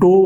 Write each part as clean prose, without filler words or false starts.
2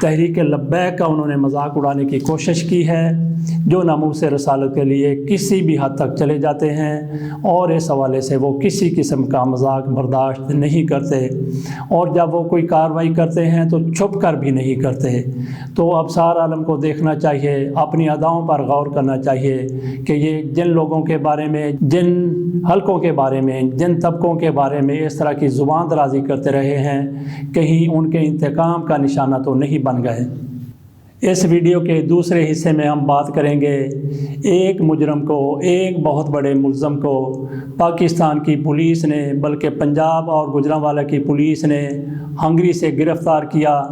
تحریک لبیک کا انہوں نے مذاق اڑانے کی کوشش کی ہے، جو ناموس رسالت کے لیے کسی بھی حد تک چلے جاتے ہیں، اور اس حوالے سے وہ کسی قسم کا مذاق برداشت نہیں کرتے، اور جب وہ کوئی کارروائی کرتے ہیں تو چھپ کر بھی نہیں کرتے۔ تو ابصار عالم کو دیکھنا چاہیے، اپنی اداؤں پر غور کرنا چاہیے کہ یہ جن لوگوں کے بارے میں، جن حلقوں کے بارے میں، جن طبقوں کے بارے میں اس طرح کی زبان درازی کرتے رہے ہیں، کہیں ان کے انتقام کا نشانہ تو نہیں بن گئے۔ اس ویڈیو کے دوسرے حصے میں ہم بات کریں گے ایک مجرم کو، ایک بہت بڑے ملزم کو پاکستان کی پولیس نے، بلکہ پنجاب اور گوجرانوالہ کی پولیس نے ہنگری سے گرفتار کیا۔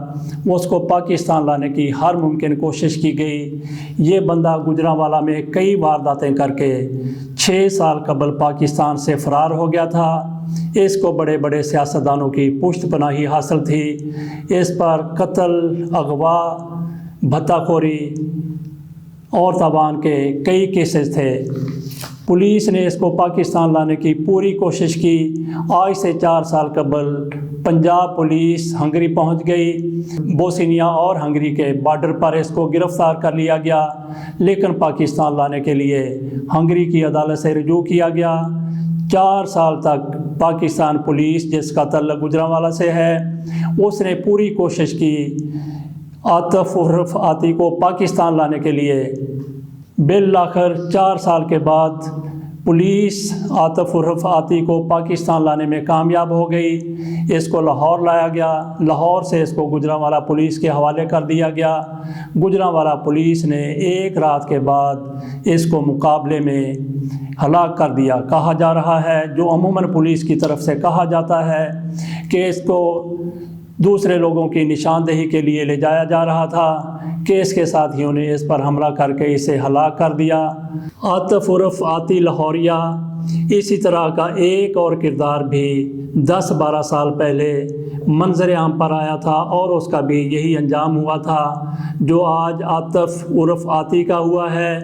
اس کو پاکستان لانے کی ہر ممکن کوشش کی گئی۔ یہ بندہ گوجرانوالہ میں کئی وارداتیں کر کے 6 سال قبل پاکستان سے فرار ہو گیا تھا۔ اس کو بڑے بڑے سیاستدانوں کی پشت پناہی حاصل تھی۔ اس پر قتل، اغوا، بھتہ خوری اور تاوان کے کئی کیسز تھے۔ پولیس نے اس کو پاکستان لانے کی پوری کوشش کی۔ آج سے 4 سال قبل پنجاب پولیس ہنگری پہنچ گئی۔ بوسنیا اور ہنگری کے بارڈر پر اس کو گرفتار کر لیا گیا، لیکن پاکستان لانے کے لیے ہنگری کی عدالت سے رجوع کیا گیا۔ 4 سال تک پاکستان پولیس، جس کا تعلق گوجرانوالہ سے ہے، اس نے پوری کوشش کی عاطف عرف عاطی کو پاکستان لانے کے لیے۔ بالآخر 4 سال کے بعد پولیس عاطف عرف عاطی کو پاکستان لانے میں کامیاب ہو گئی۔ اس کو لاہور لایا گیا۔ لاہور سے اس کو گوجرانوالہ پولیس کے حوالے کر دیا گیا۔ گوجرانوالہ پولیس نے 1 رات کے بعد اس کو مقابلے میں ہلاک کر دیا۔ کہا جا رہا ہے، جو عموماً پولیس کی طرف سے کہا جاتا ہے، کہ اس کو دوسرے لوگوں کی نشاندہی کے لیے لے جایا جا رہا تھا، کہ اس کے ساتھیوں نے اس پر حملہ کر کے اسے ہلاک کر دیا۔ عاطف عرف عاطی لاہوریہ اسی طرح کا ایک اور کردار بھی 10-12 سال پہلے منظر عام پر آیا تھا، اور اس کا بھی یہی انجام ہوا تھا جو آج عاطف عرف عاطی کا ہوا ہے۔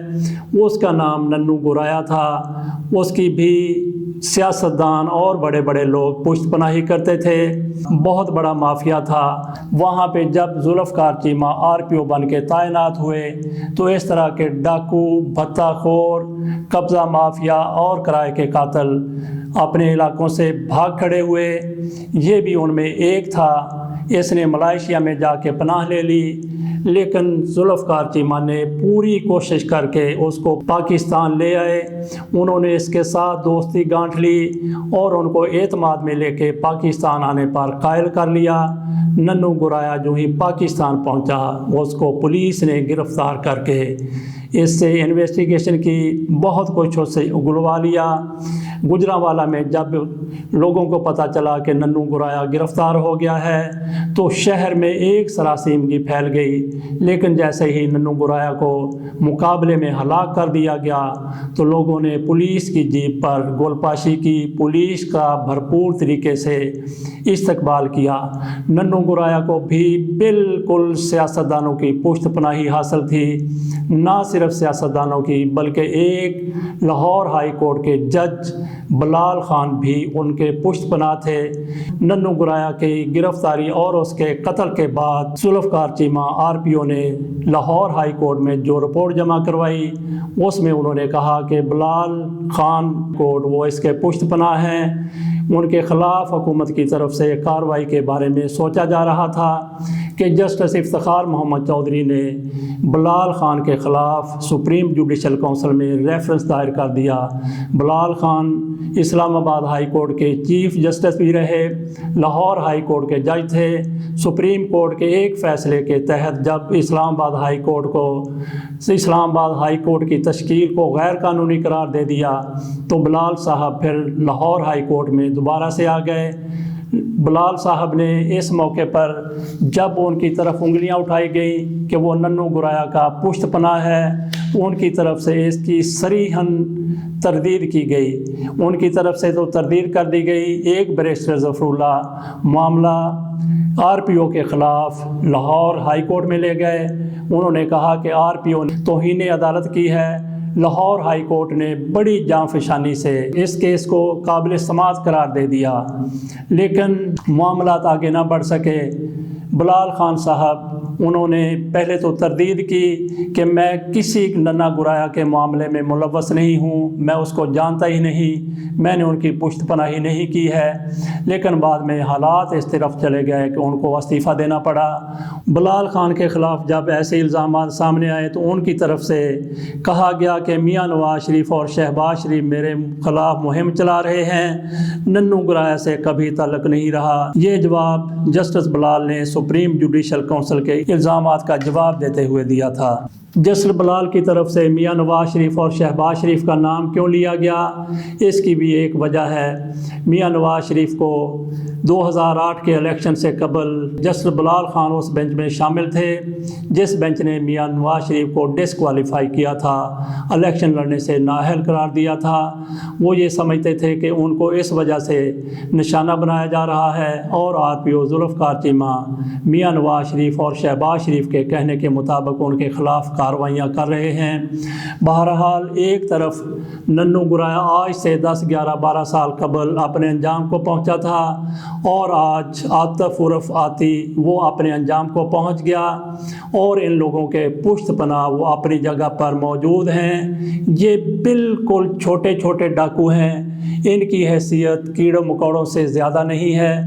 اس کا نام ننو گرایا تھا۔ اس کی بھی سیاستدان اور بڑے بڑے لوگ پشت پناہی کرتے تھے۔ بہت بڑا مافیا تھا۔ وہاں پہ جب ذوالفقار چیمہ RPO بن کے تعینات ہوئے تو اس طرح کے ڈاکو، بھتہ خور، قبضہ مافیا اور کرائے کے قاتل اپنے علاقوں سے بھاگ کھڑے ہوئے۔ یہ بھی ان میں ایک تھا۔ اس نے ملائیشیا میں جا کے پناہ لے لی، لیکن ذوالفقار چیمہ نے پوری کوشش کر کے اس کو پاکستان لے آئے۔ انہوں نے اس کے ساتھ دوستی گانٹھ لی اور ان کو اعتماد میں لے کے پاکستان آنے پر قائل کر لیا۔ ننو گرایا جو ہی پاکستان پہنچا، اس کو پولیس نے گرفتار کر کے اس سے انویسٹیگیشن کی، بہت کچھ اس سے اگلوا لیا۔ گوجرانوالہ میں جب لوگوں کو پتہ چلا کہ ننو گرایا گرفتار ہو گیا ہے تو شہر میں ایک سراسیمگی پھیل گئی، لیکن جیسے ہی ننو گرایا کو مقابلے میں ہلاک کر دیا گیا تو لوگوں نے پولیس کی جیپ پر گول پاشی کی، پولیس کا بھرپور طریقے سے استقبال کیا۔ ننو گرایا کو بھی بالکل سیاستدانوں کی پشت پناہی حاصل تھی۔ نہ صرف سیاستدانوں کی، بلکہ ایک لاہور ہائی کورٹ کے جج بلال خان بھی ان کے پشت پناہ تھے۔ ننو گرایا کی گرفتاری اور اس کے قتل کے بعد ذوالفقار چیمہ RPO نے لاہور ہائی کورٹ میں جو رپورٹ جمع کروائی، اس میں انہوں نے کہا کہ بلال خان کورٹ وہ اس کے پشت پناہ ہیں۔ ان کے خلاف حکومت کی طرف سے کارروائی کے بارے میں سوچا جا رہا تھا کہ جسٹس افتخار محمد چودھری نے بلال خان کے خلاف سپریم جوڈیشل کونسل میں ریفرنس دائر کر دیا۔ بلال خان اسلام آباد ہائی کورٹ کے چیف جسٹس بھی رہے، لاہور ہائی کورٹ کے جج تھے۔ سپریم کورٹ کے ایک فیصلے کے تحت جب اسلام آباد ہائی کورٹ کی تشکیل کو غیر قانونی قرار دے دیا تو بلال صاحب پھر لاہور ہائی کورٹ میں دوبارہ سے آ گئے۔ بلال صاحب نے اس موقع پر جب ان کی طرف انگلیاں اٹھائی گئیں کہ وہ ننو گرایا کا پشت پناہ ہے، ان کی طرف سے اس کی صریحاً تردید کی گئی۔ ان کی طرف سے تو تردید کر دی گئی۔ ایک بیرسٹر ظفر اللہ معاملہ RPO کے خلاف لاہور ہائی کورٹ میں لے گئے۔ انہوں نے کہا کہ RPO نے توہین عدالت کی ہے۔ لاہور ہائی کورٹ نے بڑی جاں فشانی سے اس کیس کو قابل سماعت قرار دے دیا، لیکن معاملات آگے نہ بڑھ سکے۔ بلال خان صاحب انہوں نے پہلے تو تردید کی کہ میں کسی ننّا گرایا کے معاملے میں ملوث نہیں ہوں، میں اس کو جانتا ہی نہیں، میں نے ان کی پشت پناہی نہیں کی ہے، لیکن بعد میں حالات اس طرف چلے گئے کہ ان کو استعفیٰ دینا پڑا۔ بلال خان کے خلاف جب ایسے الزامات سامنے آئے تو ان کی طرف سے کہا گیا کہ میاں نواز شریف اور شہباز شریف میرے خلاف مہم چلا رہے ہیں، ننّو گرایا سے کبھی تعلق نہیں رہا۔ یہ جواب جسٹس بلال نے سپریم جوڈیشل کونسل کے الزامات کا جواب دیتے ہوئے دیا تھا۔ جسٹس بلال کی طرف سے میاں نواز شریف اور شہباز شریف کا نام کیوں لیا گیا، اس کی بھی ایک وجہ ہے۔ میاں نواز شریف کو 2008 کے الیکشن سے قبل جسٹس بلال خان اس بینچ میں شامل تھے جس بینچ نے میاں نواز شریف کو ڈسکوالیفائی کیا تھا، الیکشن لڑنے سے نااہل قرار دیا تھا۔ وہ یہ سمجھتے تھے کہ ان کو اس وجہ سے نشانہ بنایا جا رہا ہے اور RPO ذوالفقار چیمہ میاں نواز شریف اور شہباز شریف کے کہنے کے مطابق ان کے خلاف کارروائیاں کر رہے ہیں۔ بہرحال ایک طرف ننّو گرایا آج سے 10 11 12 سال قبل اپنے انجام کو پہنچا تھا اور آج عاطف عرف آتی وہ اپنے انجام کو پہنچ گیا اور ان لوگوں کے پشت پناہ وہ اپنی جگہ پر موجود ہیں۔ یہ بالکل چھوٹے چھوٹے ڈاکو ہیں، ان کی حیثیت کیڑوں مکوڑوں سے زیادہ نہیں ہے،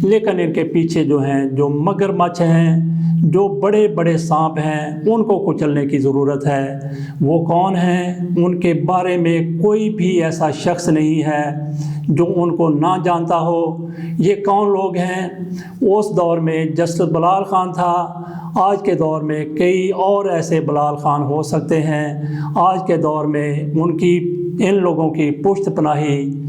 لیکن ان کے پیچھے جو ہیں جو مگرمچھ ہیں، جو بڑے بڑے سانپ ہیں، ان کو کچلنے کی ضرورت ہے۔ وہ کون ہیں؟ ان کے بارے میں کوئی بھی ایسا شخص نہیں ہے جو ان کو نہ جانتا ہو۔ یہ کون لوگ ہیں؟ اس دور میں جسٹس بلال خان تھا، آج کے دور میں کئی اور ایسے بلال خان ہو سکتے ہیں۔ آج کے دور میں ان لوگوں کی پشت پناہی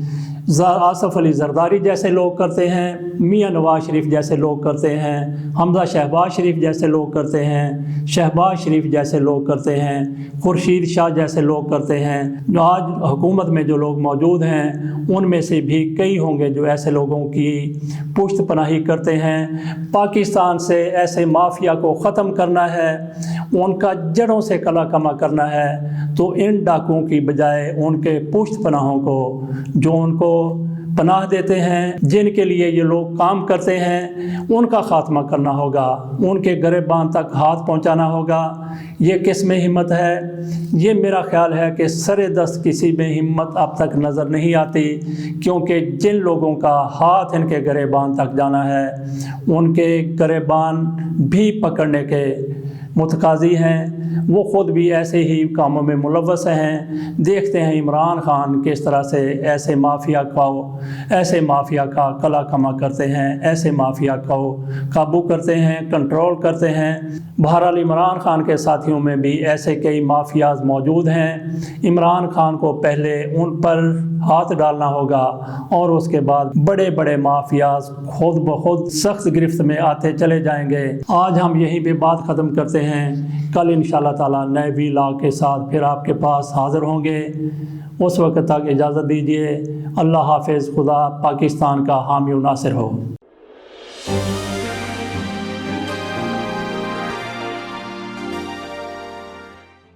آصف علی زرداری جیسے لوگ کرتے ہیں، میاں نواز شریف جیسے لوگ کرتے ہیں، حمزہ شہباز شریف جیسے لوگ کرتے ہیں، شہباز شریف جیسے لوگ کرتے ہیں، خورشید شاہ جیسے لوگ کرتے ہیں۔ جو آج حکومت میں جو لوگ موجود ہیں ان میں سے بھی کئی ہوں گے جو ایسے لوگوں کی پشت پناہی کرتے ہیں۔ پاکستان سے ایسے مافیا کو ختم کرنا ہے، ان کا جڑوں سے کلا کما کرنا ہے، تو ان ڈاکوؤں کی بجائے ان کے پشت پناہوں کو جو ان کو پناہ دیتے ہیں، جن کے لیے یہ لوگ کام کرتے ہیں، ان کا خاتمہ کرنا ہوگا، ان کے گریباں تک ہاتھ پہنچانا ہوگا۔ یہ کس میں ہمت ہے؟ یہ میرا خیال ہے کہ سر دست کسی میں ہمت اب تک نظر نہیں آتی، کیونکہ جن لوگوں کا ہاتھ ان کے گریبان تک جانا ہے ان کے گریبان بھی پکڑنے کے متقاضی ہیں، وہ خود بھی ایسے ہی کاموں میں ملوث ہیں۔ دیکھتے ہیں عمران خان کس طرح سے ایسے مافیا کا کلا کما کرتے ہیں، ایسے مافیا کو قابو کرتے ہیں، کنٹرول کرتے ہیں۔ بہرحال عمران خان کے ساتھیوں میں بھی ایسے کئی مافیاز موجود ہیں۔ عمران خان کو پہلے ان پر ہاتھ ڈالنا ہوگا اور اس کے بعد بڑے بڑے مافیاز خود بخود سخت گرفت میں آتے چلے جائیں گے۔ آج ہم یہیں پہ بات ختم کرتے ہیں، کل انشاءاللہ تعالیٰ نئے ویلاگ کے ساتھ پھر آپ کے پاس حاضر ہوں گے۔ اس وقت تک اجازت دیجیے۔ اللہ حافظ۔ خدا پاکستان کا حامی و ناصر ہو۔